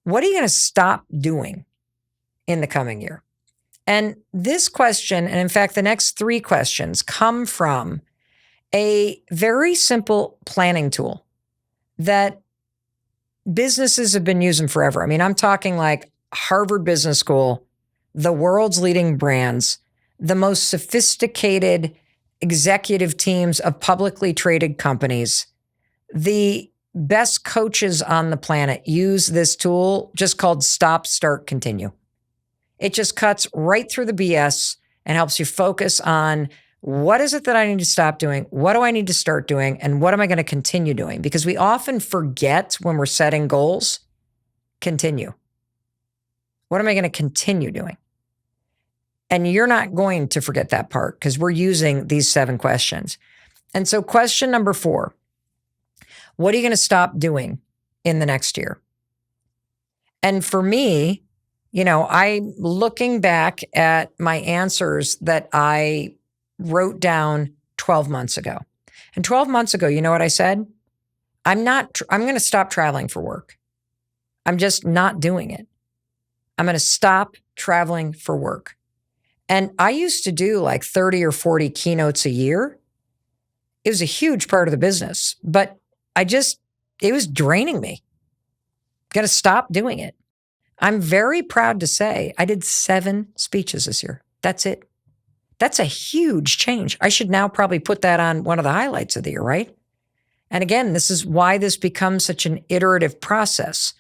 What are you going to stop doing in the coming year? And this question, and in fact, the next 3 questions come from a very simple planning tool that businesses have been using forever. I mean, I'm talking like Harvard Business School, the world's leading brands, the most sophisticated executive teams of publicly traded companies, the best coaches on the planet use this tool just called Stop, Start, Continue. It just cuts right through the BS and helps you focus on what is it that I need to stop doing? What do I need to start doing? And what am I going to continue doing? Because we often forget when we're setting goals, continue. What am I going to continue doing? And you're not going to forget that part because we're using these 7 questions. And so question number 4, what are you going to stop doing in the next year? And for me, I'm looking back at my answers that I wrote down 12 months ago. And 12 months ago, you know what I said? I'm going to stop traveling for work. I'm just not doing it. I'm going to stop traveling for work. And I used to do like 30 or 40 keynotes a year. It was a huge part of the business, but it was draining me. Got to stop doing it. I'm very proud to say I did 7 speeches this year. That's it. That's a huge change. I should now probably put that on one of the highlights of the year, right? And again, this is why this becomes such an iterative process.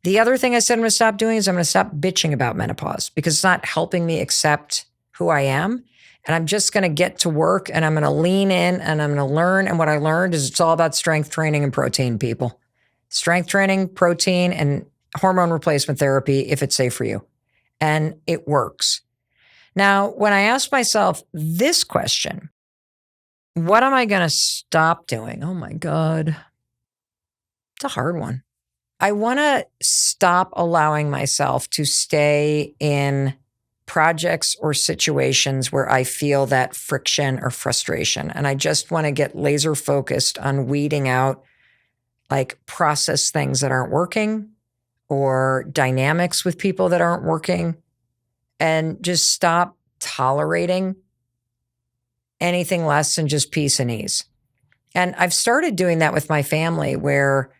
The other thing I said I'm going to stop doing is I'm going to stop bitching about menopause because it's not helping me accept who I am. And I'm just going to get to work and I'm going to lean in and I'm going to learn. And what I learned is it's all about strength training and protein, people. Strength training, protein, and hormone replacement therapy if it's safe for you. And it works. Now, when I ask myself this question, what am I going to stop doing? Oh my God. It's a hard one. I want to stop allowing myself to stay in projects or situations where I feel that friction or frustration. And I just want to get laser focused on weeding out like process things that aren't working or dynamics with people that aren't working and just stop tolerating anything less than just peace and ease. And I've started doing that with my family where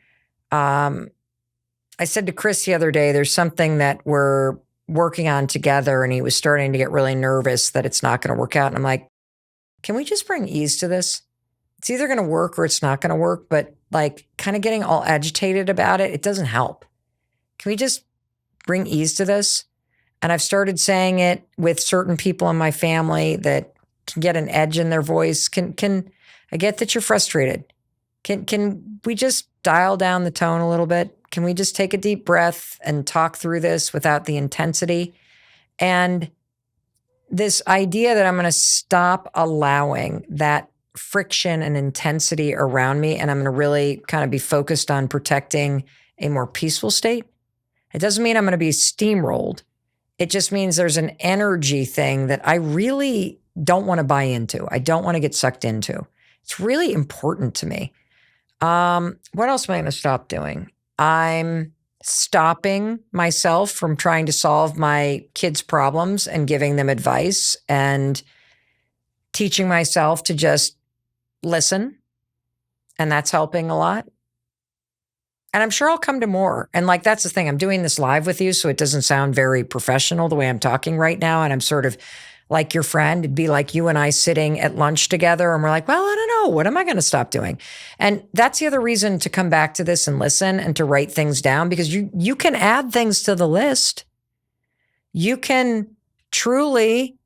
I said to Chris the other day, there's something that we're working on together and he was starting to get really nervous that it's not going to work out. And I'm like, can we just bring ease to this? It's either going to work or it's not going to work, but like kind of getting all agitated about it, it doesn't help. Can we just bring ease to this? And I've started saying it with certain people in my family that can get an edge in their voice. Can I get that you're frustrated? Can we just dial down the tone a little bit? Can we just take a deep breath and talk through this without the intensity? And this idea that I'm going to stop allowing that friction and intensity around me, and I'm going to really kind of be focused on protecting a more peaceful state. It doesn't mean I'm going to be steamrolled. It just means there's an energy thing that I really don't want to buy into. I don't want to get sucked into. It's really important to me. What else am I going to stop doing? I'm stopping myself from trying to solve my kids' problems and giving them advice and teaching myself to just listen. And that's helping a lot. And I'm sure I'll come to more. And like, that's the thing. I'm doing this live with you, so it doesn't sound very professional the way I'm talking right now. And I'm sort of like your friend. It'd be like you and I sitting at lunch together and we're like, well, I don't know. What am I going to stop doing? And that's the other reason to come back to this and listen and to write things down, because you can add things to the list. You can truly,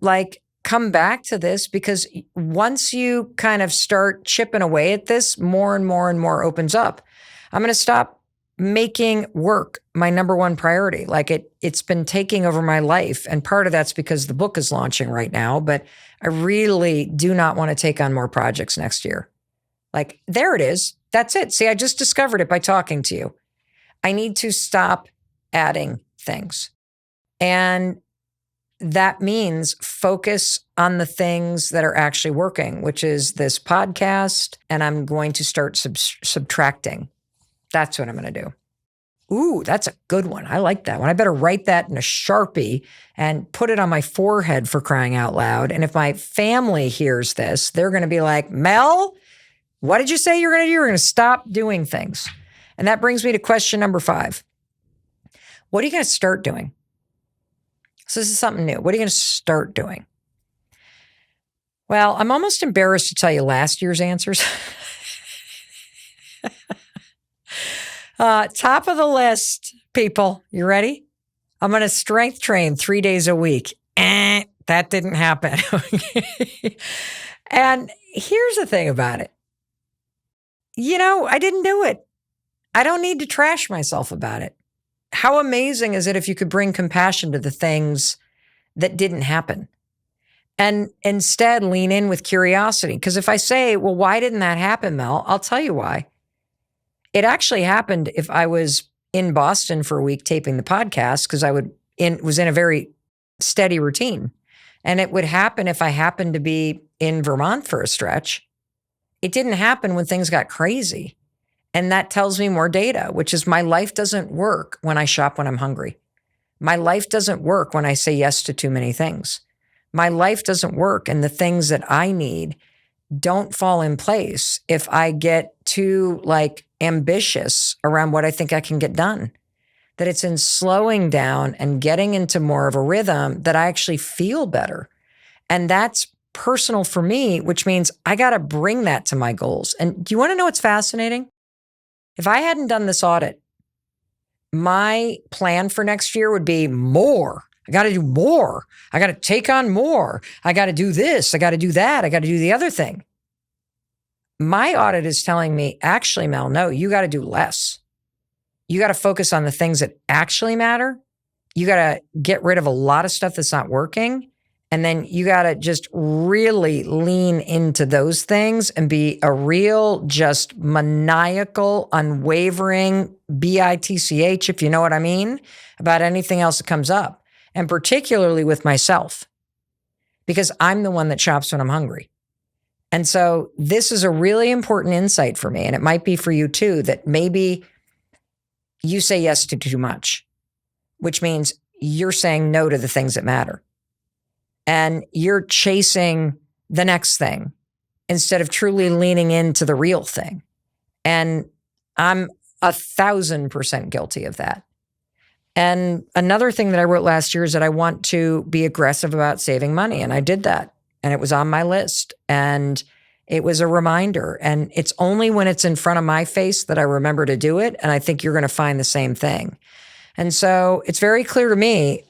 like come back to this, because once you kind of start chipping away at this, more and more and more opens up. I'm going to stop making work my number one priority. Like it's been taking over my life. And part of that's because the book is launching right now, but I really do not want to take on more projects next year. Like, there it is. That's it. See, I just discovered it by talking to you. I need to stop adding things. And that means focus on the things that are actually working, which is this podcast. And I'm going to start subtracting. That's what I'm going to do. Ooh, that's a good one. I like that one. I better write that in a Sharpie and put it on my forehead, for crying out loud. And if my family hears this, they're going to be like, Mel, what did you say you're going to do? You're going to stop doing things. And that brings me to question number 5. What are you going to start doing? So this is something new. What are you going to start doing? Well, I'm almost embarrassed to tell you last year's answers. Top of the list, people. You ready? I'm going to strength train 3 days a week. That didn't happen. And here's the thing about it. I didn't do it. I don't need to trash myself about it. How amazing is it if you could bring compassion to the things that didn't happen and instead lean in with curiosity? Because if I say, well, why didn't that happen, Mel? I'll tell you why. It actually happened if I was in Boston for a week taping the podcast, because I was in a very steady routine. And it would happen if I happened to be in Vermont for a stretch. It didn't happen when things got crazy. And that tells me more data, which is my life doesn't work when I shop when I'm hungry. My life doesn't work when I say yes to too many things. My life doesn't work, and the things that I need don't fall in place if I get too ambitious around what I think I can get done. That it's in slowing down and getting into more of a rhythm that I actually feel better. And that's personal for me, which means I got to bring that to my goals. And do you want to know what's fascinating? If I hadn't done this audit, my plan for next year would be more. I got to do more. I got to take on more. I got to do this. I got to do that. I got to do the other thing. My audit is telling me, actually, Mel, no, you got to do less. You got to focus on the things that actually matter. You got to get rid of a lot of stuff that's not working. And then you got to just really lean into those things and be a real, just maniacal, unwavering BITCH, if you know what I mean, about anything else that comes up. And particularly with myself, because I'm the one that shops when I'm hungry. And so this is a really important insight for me. And it might be for you too, that maybe you say yes to too much, which means you're saying no to the things that matter. And you're chasing the next thing instead of truly leaning into the real thing. And I'm 1,000% guilty of that. And another thing that I wrote last year is that I want to be aggressive about saving money. And I did that. And it was on my list. And it was a reminder. And it's only when it's in front of my face that I remember to do it. And I think you're going to find the same thing. And so it's very clear to me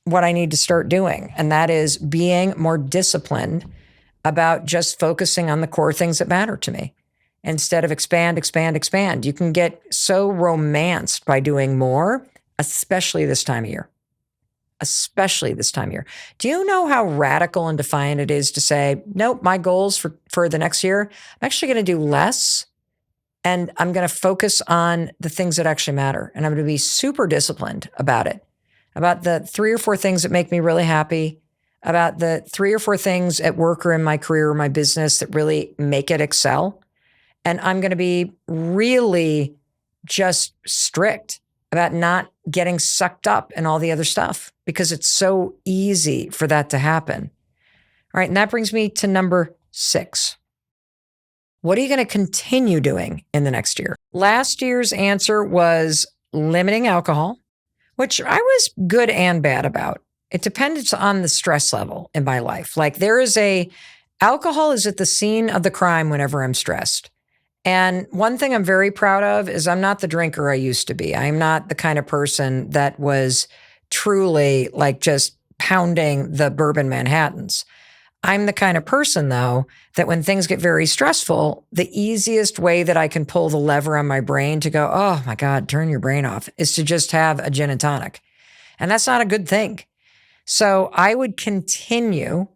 what I need to start doing. And that is being more disciplined about just focusing on the core things that matter to me instead of expand. You can get so romanced by doing more, especially this time of year. Do you know how radical and defiant it is to say, nope, my goals for the next year, I'm actually going to do less. And I'm going to focus on the things that actually matter. And I'm going to be super disciplined about it. About the 3 or 4 things that make me really happy, about the 3 or 4 things at work or in my career or my business that really make it excel. And I'm going to be really just strict about not getting sucked up in all the other stuff because it's so easy for that to happen. All right. And that brings me to number 6. What are you going to continue doing in the next year? Last year's answer was limiting alcohol, which I was good and bad about. It depends on the stress level in my life. Alcohol is at the scene of the crime whenever I'm stressed. And one thing I'm very proud of is I'm not the drinker I used to be. I'm not the kind of person that was truly just pounding the bourbon Manhattans. I'm the kind of person, though, that when things get very stressful, the easiest way that I can pull the lever on my brain to go, oh my God, turn your brain off, is to just have a gin and tonic. And that's not a good thing. So I would continue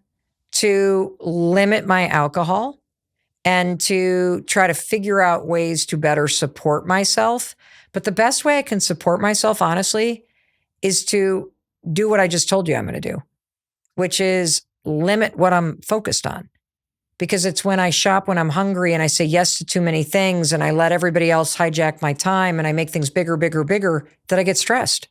to limit my alcohol and to try to figure out ways to better support myself. But the best way I can support myself, honestly, is to do what I just told you I'm going to do, which is limit what I'm focused on. because it's when I shop when I'm hungry and I say yes to too many things and I let everybody else hijack my time and I make things bigger, bigger, bigger that I get stressed.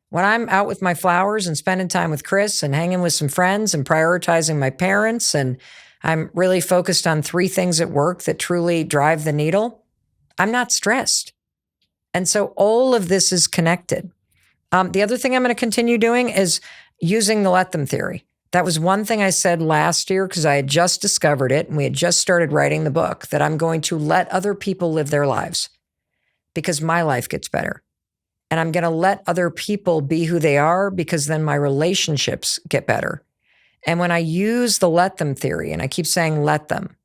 When I'm out with my flowers and spending time with Chris and hanging with some friends and prioritizing my parents, and I'm really focused on 3 things at work that truly drive the needle, I'm not stressed. And so all of this is connected. The other thing I'm going to continue doing is using the let them theory. That was one thing I said last year because I had just discovered it and we had just started writing the book, that I'm going to let other people live their lives because my life gets better. And I'm going to let other people be who they are because then my relationships get better. And when I use the let them theory, and I keep saying let them,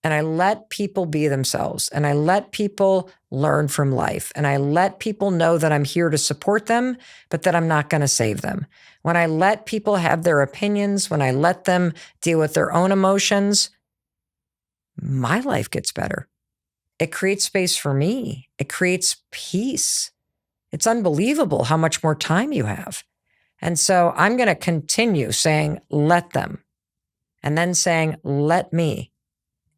and I let people be themselves, and I let people learn from life, and I let people know that I'm here to support them, but that I'm not going to save them. When I let people have their opinions, when I let them deal with their own emotions, my life gets better. It creates space for me. It creates peace. It's unbelievable how much more time you have. And so I'm going to continue saying, let them, and then saying, let me,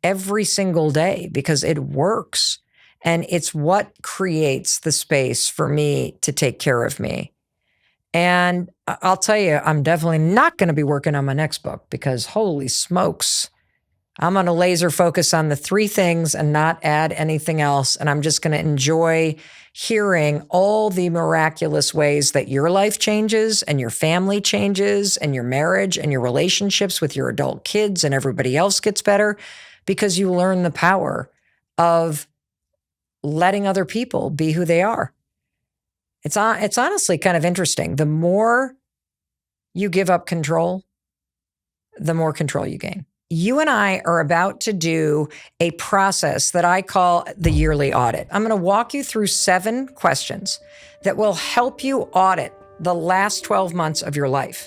every single day, because it works. And it's what creates the space for me to take care of me. And I'll tell you, I'm definitely not going to be working on my next book because holy smokes, I'm going to laser focus on the 3 things and not add anything else. And I'm just going to enjoy hearing all the miraculous ways that your life changes and your family changes and your marriage and your relationships with your adult kids and everybody else gets better because you learn the power of letting other people be who they are. It's honestly kind of interesting. The more you give up control, the more control you gain. You and I are about to do a process that I call the yearly audit. I'm going to walk you through 7 questions that will help you audit the last 12 months of your life.